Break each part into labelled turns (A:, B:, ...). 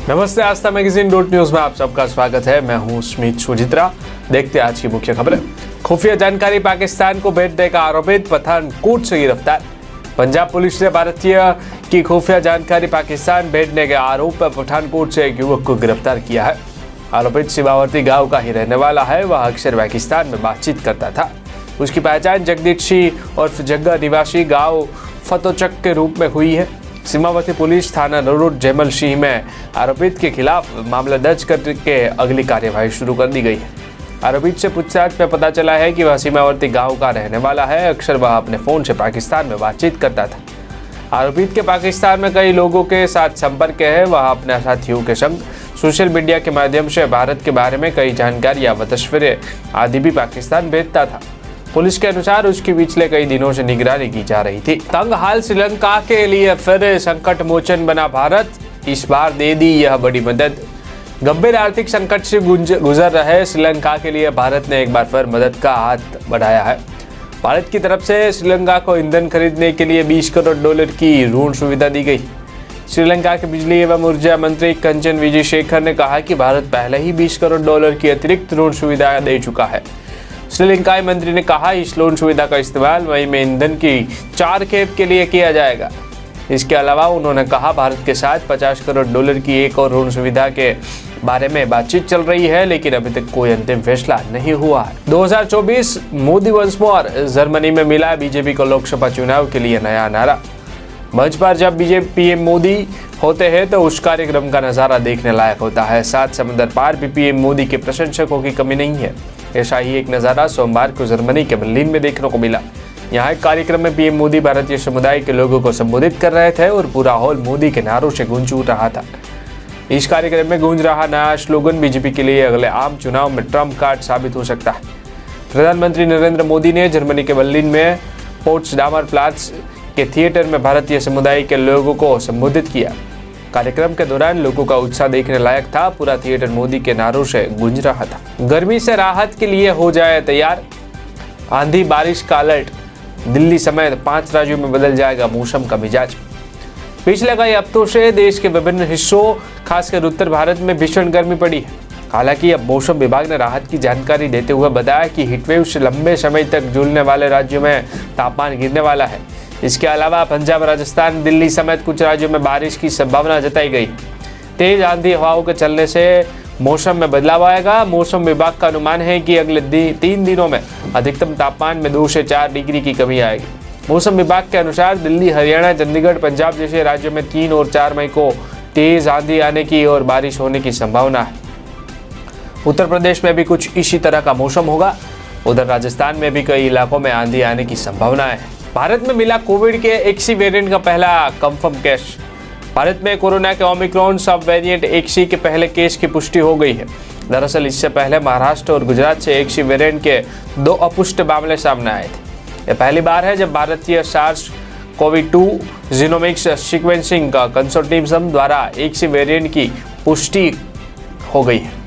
A: नमस्ते, आस्था magazine news में आप सबका स्वागत है। मैं हूं स्मित सुजित्रा। देखते हैं आज की मुख्य खबरें। खुफिया जानकारी पाकिस्तान को भेजने का आरोपित पठानकोट से गिरफ्तार। पंजाब पुलिस ने भारतीय की खुफिया जानकारी पाकिस्तान भेजने के आरोप में पठानकोट से एक युवक को गिरफ्तार किया है। आरोपित सीमावर्ती गांव का ही रहने वाला है। वह अक्सर पाकिस्तान में बातचीत करता था। उसकी पहचान जगदीश सिंह और जग्गा निवासी गाँव फतोचक के रूप में हुई है। सीमावर्ती पुलिस थाना रोड जैमल सिंह में आरोपित के खिलाफ मामला दर्ज करके अगली कार्यवाही शुरू कर दी गई है। आरोपित से पूछताछ में पता चला है कि वह सीमावर्ती गांव का रहने वाला है। अक्सर वह अपने फोन से पाकिस्तान में बातचीत करता था। आरोपित के पाकिस्तान में कई लोगों के साथ संपर्क है। वह अपने साथियों के संग सोशल मीडिया के माध्यम से भारत के बारे में कई जानकारियां व तस्वीरें आदि भी पाकिस्तान भेजता था। पुलिस के अनुसार उसकी पिछले कई दिनों से निगरानी की जा रही थी। तंग हाल श्रीलंका के लिए फिर संकट मोचन बना भारत। इस बार दे दी यह बड़ी मदद। गंभीर आर्थिक संकट से गुजर रहे श्रीलंका के लिए भारत ने एक बार फिर मदद का हाथ बढ़ाया है। भारत की तरफ से श्रीलंका को ईंधन खरीदने के लिए $20 करोड़ की ऋण सुविधा दी गई। श्रीलंका के बिजली एवं ऊर्जा मंत्री कंचन विजयशेखर ने कहा कि भारत पहले ही $20 करोड़ की अतिरिक्त ऋण सुविधा दे चुका है। श्रीलंकाई मंत्री ने कहा इस लोन सुविधा का इस्तेमाल मई में ईंधन की 4 खेप के लिए किया जाएगा। इसके अलावा उन्होंने कहा भारत के साथ $50 करोड़ की एक और ऋण सुविधा के बारे में बातचीत चल रही है, लेकिन अभी तक कोई अंतिम फैसला नहीं हुआ है। 2024 मोदी वंस मोर। जर्मनी में मिला बीजेपी को लोकसभा चुनाव के लिए नया नारा। मंच पर जब बीजेपी पीएम मोदी होते हैं तो उस कार्यक्रम का नज़ारा देखने लायक होता है। सात समंदर पार भी पीएम मोदी के प्रशंसकों की कमी नहीं है। ऐसा ही एक नज़ारा सोमवार को जर्मनी के बर्लिन में देखने को मिला। यहाँ एक कार्यक्रम में पीएम मोदी भारतीय समुदाय के लोगों को संबोधित कर रहे थे और पूरा हॉल मोदी के नारों से गूंज उठ रहा था। इस कार्यक्रम में गूंज रहा नया स्लोगन बीजेपी के लिए अगले आम चुनाव में ट्रम्प कार्ड साबित हो सकता है। प्रधानमंत्री नरेंद्र मोदी ने जर्मनी के बर्लिन में पोट्सडामर प्लाट्स के थिएटर में भारतीय समुदाय के लोगों को संबोधित किया। कार्यक्रम के दौरान लोगों का उत्साह देखने लायक था। पूरा थिएटर मोदी के नारों से गूंज रहा था। गर्मी से राहत के लिए हो जाए तैयार। आंधी बारिश का अलर्ट। दिल्ली समेत 5 राज्यों में बदल जाएगा मौसम का मिजाज। पिछले कई हफ्तों से देश के विभिन्न हिस्सों खासकर उत्तर भारत में भीषण गर्मी पड़ी है। हालांकि अब मौसम विभाग ने राहत की जानकारी देते हुए बताया कि हीटवेव से लंबे समय तक झूलने वाले राज्यों में तापमान गिरने वाला है। इसके अलावा पंजाब, राजस्थान, दिल्ली समेत कुछ राज्यों में बारिश की संभावना जताई गई। तेज आंधी हवाओं के चलने से मौसम में बदलाव आएगा। मौसम विभाग का अनुमान है कि अगले 3 दिनों में अधिकतम तापमान में 2 से 4 डिग्री की कमी आएगी। मौसम विभाग के अनुसार दिल्ली, हरियाणा, चंडीगढ़, पंजाब जैसे राज्यों में 3 और 4 मई को तेज आंधी आने की और बारिश होने की संभावना है। उत्तर प्रदेश में भी कुछ इसी तरह का मौसम होगा। उधर राजस्थान में भी कई इलाकों में आंधी आने की संभावना है। भारत में मिला कोविड के XC वेरिएंट का पहला कंफर्म केस। भारत में कोरोना के ओमिक्रॉन सब वेरिएंट XC के पहले केस की पुष्टि हो गई है। दरअसल इससे पहले महाराष्ट्र और गुजरात से XC वेरिएंट के 2 अपुष्ट मामले सामने आए थे। यह पहली बार है जब भारतीय SARS-CoV-2 जीनोमिक्स सीक्वेंसिंग कंसोर्टियम द्वारा XC वेरिएंट की पुष्टि हो गई है।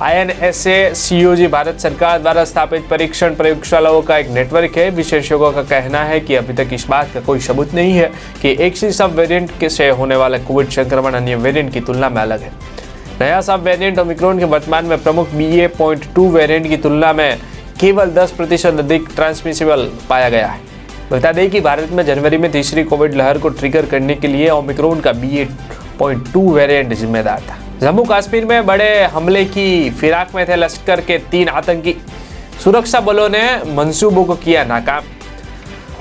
A: INSA COG भारत सरकार द्वारा स्थापित परीक्षण प्रयोगशालाओं का एक नेटवर्क है। विशेषज्ञों का कहना है कि अभी तक इस बात का कोई सबूत नहीं है कि XC सब वेरिएंट से होने वाला कोविड संक्रमण अन्य वेरिएंट की तुलना में अलग है। नया सब वेरिएंट ओमिक्रॉन के वर्तमान में प्रमुख BA.2 वेरिएंट की तुलना में केवल 10% अधिक ट्रांसमिसिबल पाया गया है। बता दें कि भारत में जनवरी में तीसरी कोविड लहर को ट्रिगर करने के लिए ओमिक्रॉन का BA.2 वेरिएंट जिम्मेदार था। जम्मू कश्मीर में बड़े हमले की फिराक में थे लश्कर के 3 आतंकी। सुरक्षा बलों ने मंसूबों को किया नाकाम।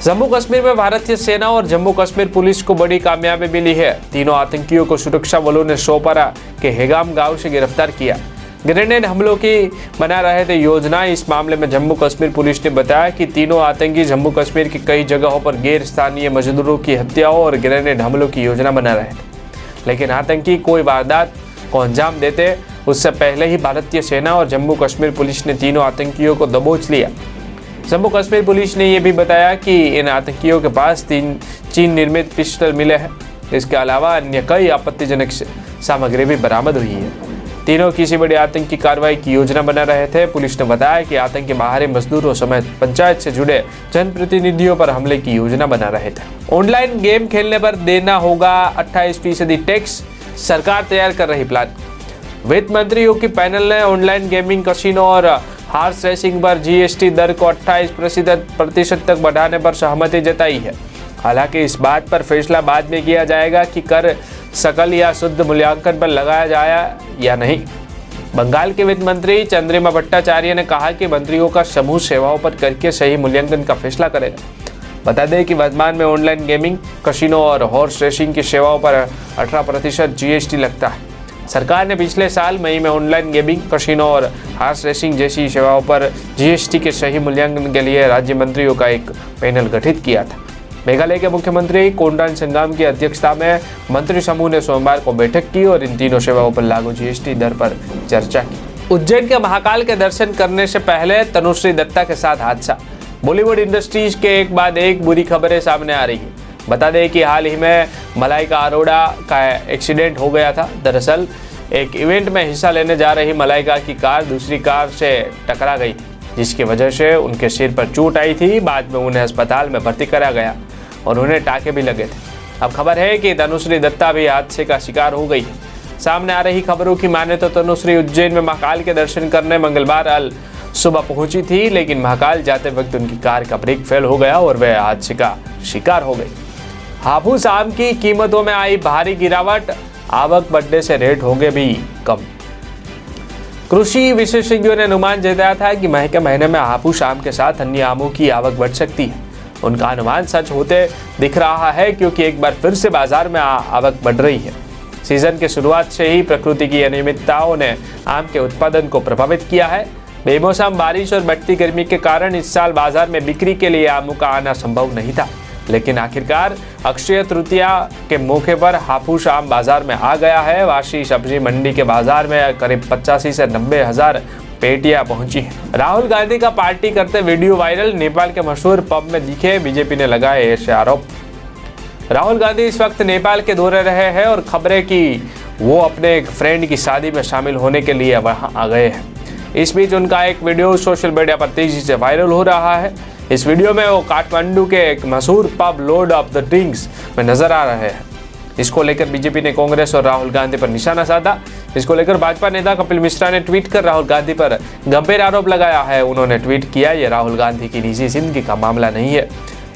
A: जम्मू कश्मीर में भारतीय सेना और जम्मू कश्मीर पुलिस को बड़ी कामयाबी मिली है। तीनों आतंकियों को सुरक्षा बलों ने सोपारा के हेगाम गांव से गिरफ्तार किया। ग्रेनेड हमलों की बना रहे थे योजना। इस मामले में जम्मू कश्मीर पुलिस ने बताया कि तीनों आतंकी जम्मू कश्मीर की कई जगहों पर गैर स्थानीय मजदूरों की हत्याओं और ग्रेनेड हमलों की योजना बना रहे थे, लेकिन आतंकी कोई वारदात को अंजाम देते उससे पहले ही भारतीय सेना और जम्मू कश्मीर पुलिस ने तीनों आतंकियों को दबोच लिया। जम्मू कश्मीर पुलिस ने यह भी बताया कि इन आतंकियों के पास 3 चीन निर्मित पिस्टल मिले हैं। इसके अलावा अन्य कई आपत्तिजनक सामग्री भी बरामद हुई है। तीनों किसी बड़ी आतंकी कार्रवाई की योजना बना रहे थे। पुलिस ने बताया कि आतंकी बाहरी मजदूरों समेत पंचायत से जुड़े जनप्रतिनिधियों पर हमले की योजना बना रहे थे। ऑनलाइन गेम खेलने पर देना होगा 28% टैक्स। सरकार तैयार कर रही प्लान। वित्त मंत्रियों की पैनल ने ऑनलाइन गेमिंग, कसिनो और हॉर्स रेसिंग पर जीएसटी दर को 28% तक बढ़ाने पर सहमति जताई है। हालांकि इस बात पर फैसला बाद में किया जाएगा कि कर सकल या शुद्ध मूल्यांकन पर लगाया जाए या नहीं। बंगाल के वित्त मंत्री चंद्रिमा भट्टाचार्य ने कहा कि मंत्रियों का समूह सेवाओं पर कर के सही मूल्यांकन का फैसला करेगा। बता दें कि वर्तमान में ऑनलाइन गेमिंग, कसिनो और हॉर्स रेसिंग की सेवाओं पर 18% जीएसटी लगता है। सरकार ने पिछले साल मई में ऑनलाइन गेमिंग, कसिनो और हॉर्स रेसिंग जैसी सेवाओं पर जीएसटी के सही मूल्यांकन के लिए राज्य मंत्रियों का एक पैनल गठित किया था। मेघालय के मुख्यमंत्री कोनराड संगमा की अध्यक्षता में मंत्री समूह ने सोमवार को बैठक की और इन तीनों सेवाओं पर लागू जीएसटी दर पर चर्चा की। उज्जैन के महाकाल के दर्शन करने से पहले तनुश्री दत्ता के साथ हादसा। बॉलीवुड इंडस्ट्रीज के एक बाद एक बुरी खबरें सामने आ रही है। बता दें कि हाल ही में मलाइका अरोड़ा का एक्सीडेंट हो गया था। दरअसल एक इवेंट में हिस्सा लेने जा रही मलाइका की कार दूसरी कार से टकरा गई थी, जिसकी वजह से उनके सिर पर चोट आई थी। बाद में उन्हें अस्पताल में भर्ती करा गया और उन्हें टाँके भी लगे थे। अब खबर है कि तनुश्री दत्ता भी हादसे का शिकार हो गई। सामने आ रही खबरों की माने तो तनुश्री उज्जैन में महाकाल के दर्शन करने मंगलवार सुबह पहुंची थी, लेकिन महाकाल जाते वक्त उनकी कार का ब्रेक फेल हो गया और वह हादसे का शिकार हो गई। हाफूस आम की कीमतों में आई भारी गिरावट, आवक बढ़ने से रेट होंगे भी कम। कृषि विशेषज्ञों ने अनुमान जताया था कि मई के महीने में हाफूस आम के साथ अन्य आमों की आवक बढ़ सकती है। उनका अनुमान सच होते दिख रहा है, क्योंकि एक बार फिर से बाजार में आवक बढ़ रही है। सीजन के शुरुआत से ही प्रकृति की अनियमितताओं ने आम के उत्पादन को प्रभावित किया है। बेमौसम बारिश और बढ़ती गर्मी के कारण इस साल बाजार में बिक्री के लिए आमों का आना संभव नहीं था, लेकिन आखिरकार अक्षय तृतीया के मौके पर हाफूस आम बाजार में आ गया है। वाशी सब्जी मंडी के बाजार में करीब 85 से 90 हजार पेटियां पहुंची हैं। राहुल गांधी का पार्टी करते वीडियो वायरल, नेपाल के मशहूर पब में दिखे, बीजेपी ने लगाए ऐसे आरोप। राहुल गांधी इस वक्त नेपाल के दौरे रहे हैं और खबरें कि वो अपने एक फ्रेंड की शादी में शामिल होने के लिए वहां आ गए हैं। इस बीच उनका एक वीडियो सोशल मीडिया पर तेजी से वायरल हो रहा है। इस वीडियो में वो काठमांडू के एक मशहूर pub Lord of the drinks में नजर आ रहे हैं। इसको लेकर बीजेपी ने कांग्रेस और राहुल गांधी पर निशाना साधा। इसको लेकर भाजपा नेता कपिल मिश्रा ने ट्वीट कर राहुल गांधी पर गंभीर आरोप लगाया है। उन्होंने ट्वीट किया, ये राहुल गांधी की निजी जिंदगी का मामला नहीं है।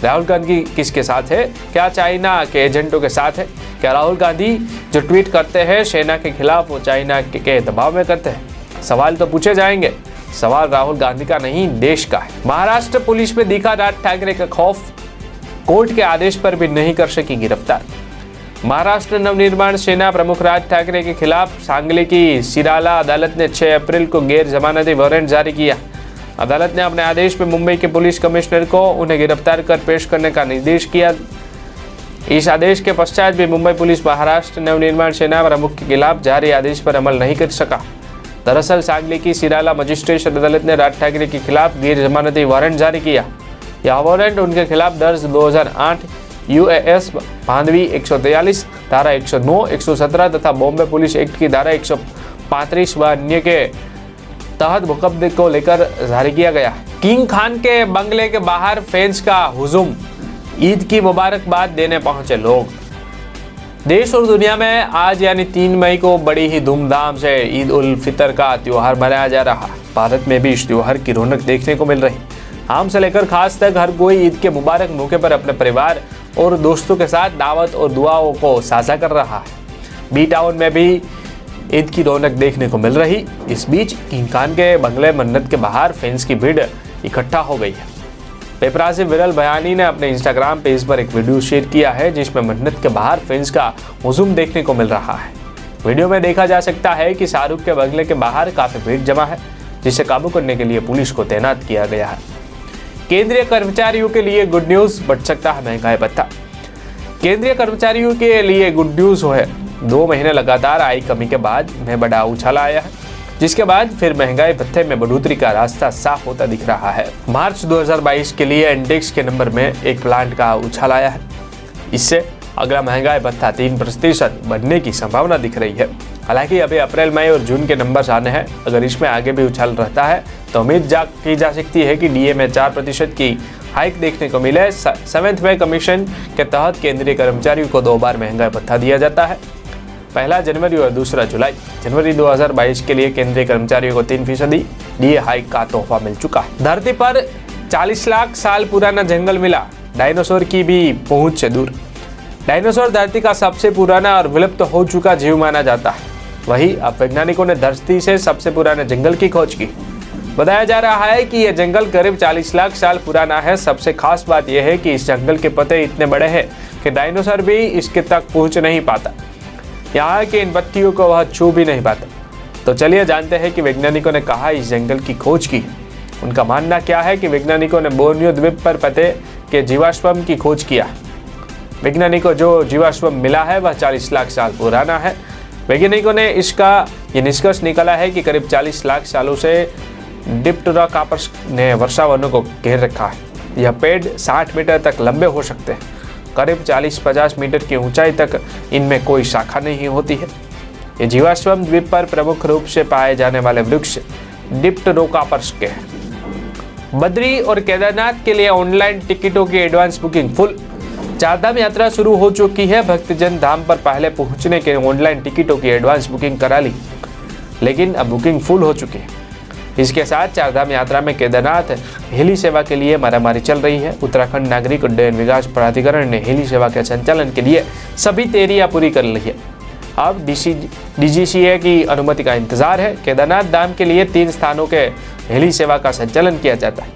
A: राहुल गांधी किसके साथ है? क्या चाइना के एजेंटों के साथ है? क्या राहुल गांधी जो ट्वीट करते हैं सेना के खिलाफ वो चाइना के दबाव में करते हैं? सवाल तो पूछे जाएंगे। सवाल राहुल गांधी का नहीं, देश का है। महाराष्ट्र पुलिस में दिखा राज ठाकरे का खौफ, कोर्ट के आदेश पर भी नहीं कर सकी गिरफ्तार। महाराष्ट्र नवनिर्माण सेना प्रमुख राज ठाकरे के खिलाफ सांगली की सिराला अदालत ने 6 अप्रैल को गैर जमानती वारंट जारी किया। अदालत ने अपने आदेश में मुंबई के पुलिस कमिश्नर को उन्हें गिरफ्तार कर पेश करने का निर्देश किया। इस आदेश के पश्चात भी मुंबई पुलिस महाराष्ट्र नवनिर्माण सेना प्रमुख के खिलाफ जारी आदेश पर अमल नहीं कर सका। दरअसल सांगली की सिराला मजिस्ट्रेट अदालत ने राज ठाकरे के खिलाफ गैर जमानती वारंट जारी किया। यह वारंट उनके खिलाफ दर्ज 2008 यूएएस भांडवी 143, धारा 109, 117 तथा बॉम्बे पुलिस एक्ट की धारा 135 व अन्य के तहत मुकदमे को लेकर जारी किया गया। किंग खान के बंगले के बाहर फैंस का हुजूम, ईद की मुबारकबाद देने पहुंचे लोग। देश और दुनिया में आज यानी 3 मई को बड़ी ही धूमधाम से ईद उल फितर का त्यौहार मनाया जा रहा है। भारत में भी इस त्यौहार की रौनक देखने को मिल रही। आम से लेकर खास तक हर कोई ईद के मुबारक मौके पर अपने परिवार और दोस्तों के साथ दावत और दुआओं को साझा कर रहा है। बी टाउन में भी ईद की रौनक देखने को मिल रही। इस बीच किंग खान के बंगले मन्नत के बाहर फैंस की भीड़ इकट्ठा हो गई है। पेपरासी विरल बयानी ने अपने इंस्टाग्राम पेज पर एक वीडियो शेयर किया है, जिसमें मन्नत के बाहर फैंस का हुजूम देखने को मिल रहा है। वीडियो में देखा जा सकता है कि शाहरुख के बंगले के बाहर काफी भीड़ जमा है, जिसे काबू करने के लिए पुलिस को तैनात किया गया है। केंद्रीय कर्मचारियों के लिए गुड न्यूज, बढ़ सकता है महंगाई भत्ता। केंद्रीय कर्मचारियों के लिए गुड न्यूज है। 2 महीने लगातार आई कमी के बाद में बड़ा उछाल आया है, जिसके बाद फिर महंगाई भत्ते में बढ़ोतरी का रास्ता साफ होता दिख रहा है। मार्च 2022 के लिए इंडेक्स के नंबर में 1% का उछाल आया है। इससे अगला महंगाई भत्ता 3% बढ़ने की संभावना दिख रही है। हालांकि अभी अप्रैल, मई और जून के नंबर आने हैं। अगर इसमें आगे भी उछाल रहता है तो उम्मीद की जा सकती है कि डीए में 4% की हाइक देखने को मिले। 7वें पे कमीशन के तहत केंद्रीय कर्मचारियों को 2 बार महंगाई भत्ता दिया जाता है। पहला जनवरी और दूसरा जुलाई। जनवरी 2022 के लिए केंद्रीय कर्मचारियों को 3% डीए हाइक का तोहफा मिल चुका है। धरती पर 40 लाख साल पुराना जंगल मिला, डायनासोर की भी पहुंच से दूर। डायनासोर धरती का सबसे पुराना और विलुप्त हो चुका जीव माना जाता है। वहीं अब वैज्ञानिकों ने धरती से सबसे पुराने जंगल की खोज की। बताया जा रहा है कि यह जंगल करीब 40 लाख साल पुराना है। सबसे खास बात यह है कि इस जंगल के पत्ते इतने बड़े हैं कि डायनासोर भी इसके तक पहुंच नहीं पाता। यहाँ के इन पत्तियों को वह छू भी नहीं पाता। तो चलिए जानते हैं कि वैज्ञानिकों ने कहा इस जंगल की खोज की। उनका मानना क्या है कि वैज्ञानिकों ने बोर्नियो द्वीप पर पत्ते के जीवाश्म की खोज किया। वैज्ञानिकों को जो जीवाश्म मिला है वह 40 लाख साल पुराना है। वैज्ञानिकों ने इसका ये निष्कर्ष निकाला है कि करीब 40 लाख सालों से डिप्टेरोकार्पस ने वर्षा वनों को घेर रखा है। यह पेड़ 60 मीटर तक लंबे हो सकते हैं। करीब 40-50 मीटर की ऊंचाई तक इनमें कोई शाखा नहीं होती है। ये जीवाश्म द्वीप पर प्रमुख रूप से पाए जाने वाले वृक्ष डिप्टेरोकार्पस के हैं। बद्री और केदारनाथ के लिए ऑनलाइन टिकटों की एडवांस बुकिंग फुल। चारधाम यात्रा शुरू हो चुकी है। भक्तजन धाम पर पहले पहुंचने के ऑनलाइन टिकटों की एडवांस बुकिंग करा ली, लेकिन अब बुकिंग फुल हो चुकी है। इसके साथ चारधाम यात्रा में केदारनाथ हेली सेवा के लिए मारामारी चल रही है। उत्तराखंड नागरिक उड्डयन विकास प्राधिकरण ने हेली सेवा के संचालन के लिए सभी तैयारियां पूरी कर ली है। अब DGCA की अनुमति का इंतजार है। केदारनाथ धाम के लिए 3 स्थानों के हेली सेवा का संचालन किया जाता है,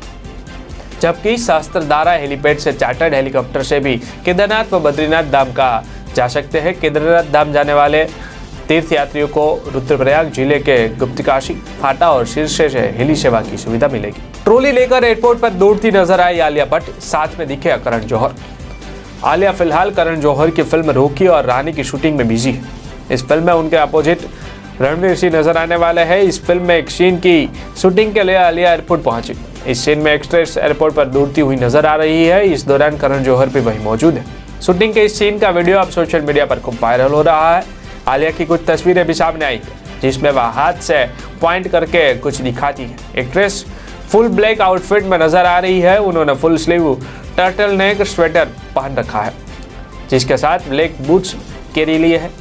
A: जबकि सहस्त्रधारा हेलीपैड से चार्टर्ड हेलीकॉप्टर से भी केदारनाथ व बद्रीनाथ धाम का जा सकते हैं। केदारनाथ धाम जाने वाले तीर्थ यात्रियों को रुद्रप्रयाग जिले के गुप्तकाशी, फाटा और शीर्षे से हेली सेवा की सुविधा मिलेगी। ट्रॉली लेकर एयरपोर्ट पर दौड़ती नजर आई आलिया भट्ट, साथ में दिखे करण जौहर। आलिया फिलहाल करण जौहर की फिल्म रोकी और रानी की शूटिंग में बिजी है। इस फिल्म में उनके अपोजिट रणवीर सिंह नजर आने वाले हैं। इस फिल्म में एक सीन की शूटिंग के लिए आलिया एयरपोर्ट पहुंची। इस सीन में एक्ट्रेस एयरपोर्ट पर दौड़ती हुई नजर आ रही है। इस दौरान करण जौहर भी वहीं मौजूद है। शूटिंग के इस सीन का वीडियो अब सोशल मीडिया पर खूब वायरल हो रहा है। आलिया की कुछ तस्वीरें भी सामने आई है, जिसमें वह हाथ से पॉइंट करके कुछ दिखाती है। एक्ट्रेस फुल ब्लैक आउटफिट में नजर आ रही है। उन्होंने full sleeve turtle neck sweater पहन रखा है, जिसके साथ ब्लैक बूट्स कैरी लिए है।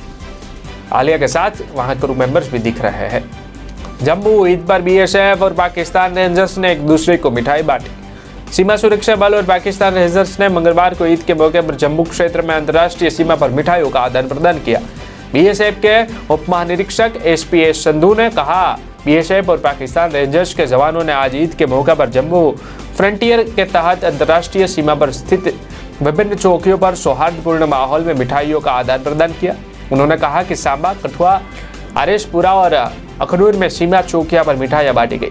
A: आलिया के साथ वहां क्रू मेंबर्स भी दिख रहे हैं। जम्मू ईद पर BSF और पाकिस्तान रेंजर्स ने एक दूसरे को मिठाई बांटी। सीमा सुरक्षा बल और पाकिस्तान रेंजर्स ने मंगलवार को ईद के मौके पर जम्मू क्षेत्र में अंतर्राष्ट्रीय सीमा पर मिठाइयों का आदान प्रदान किया। BSF के उप महानिरीक्षक SPS संधू ने कहा, BSF और पाकिस्तान रेंजर्स के जवानों ने आज ईद के मौके पर जम्मू फ्रंटियर के तहत अंतर्राष्ट्रीय सीमा पर स्थित विभिन्न चौकियों पर सौहार्दपूर्ण माहौल में मिठाइयों का आदान प्रदान किया। उन्होंने कहा कि सांबा, कठुआ, आरएसपुरा और अखनूर में सीमा चौकियां पर मिठाइयां बांटी गई।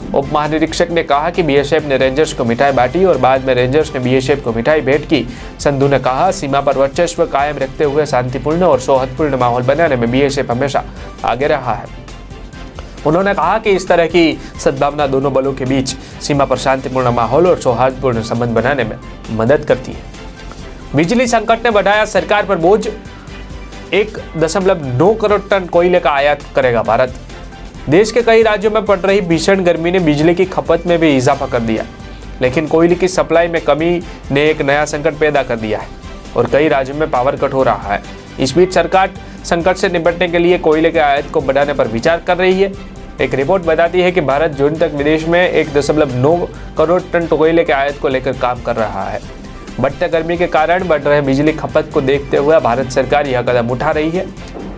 A: उप महानिरीक्षक ने कहा कि BSF ने रेंजर्स को मिठाई बांटी और बाद में रेंजर्स ने BSF को मिठाई भेंट की। संधू ने कहा, सीमा पर वर्चस्व कायम रखते हुए शांतिपूर्ण और सौहार्दपूर्ण माहौल बनाने में BSF हमेशा आगे रहा है। उन्होंने कहा कि इस तरह की सद्भावना दोनों बलों के बीच सीमा पर शांतिपूर्ण माहौल और सौहार्दपूर्ण संबंध बनाने में मदद करती है। बिजली संकट ने बढ़ाया सरकार पर बोझ। 1.9 करोड़ टन कोयले का आयात करेगा भारत। देश के कई राज्यों में पड़ रही भीषण गर्मी ने बिजली की खपत में भी इजाफा कर दिया, लेकिन कोयले की सप्लाई में कमी ने एक नया संकट पैदा कर दिया है और कई राज्यों में पावर कट हो रहा है। इस बीच सरकार संकट से निपटने के लिए कोयले के आयात को बढ़ाने पर विचार कर रही है। एक रिपोर्ट बताती है कि भारत जून तक विदेश में 1.9 करोड़ टन कोयले के आयात को लेकर काम कर रहा है। बढ़ते गर्मी के कारण बढ़ रहे बिजली खपत को देखते हुए भारत सरकार यह कदम उठा रही है।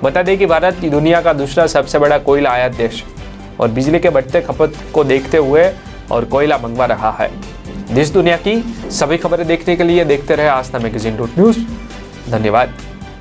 A: बता दें कि भारत दुनिया का दूसरा सबसे बड़ा कोयला आयात देश और बिजली के बढ़ते खपत को देखते हुए और कोयला मंगवा रहा है। देश दुनिया की सभी खबरें देखने के लिए देखते रहे आस्था मैगजीन .न्यूज़। धन्यवाद।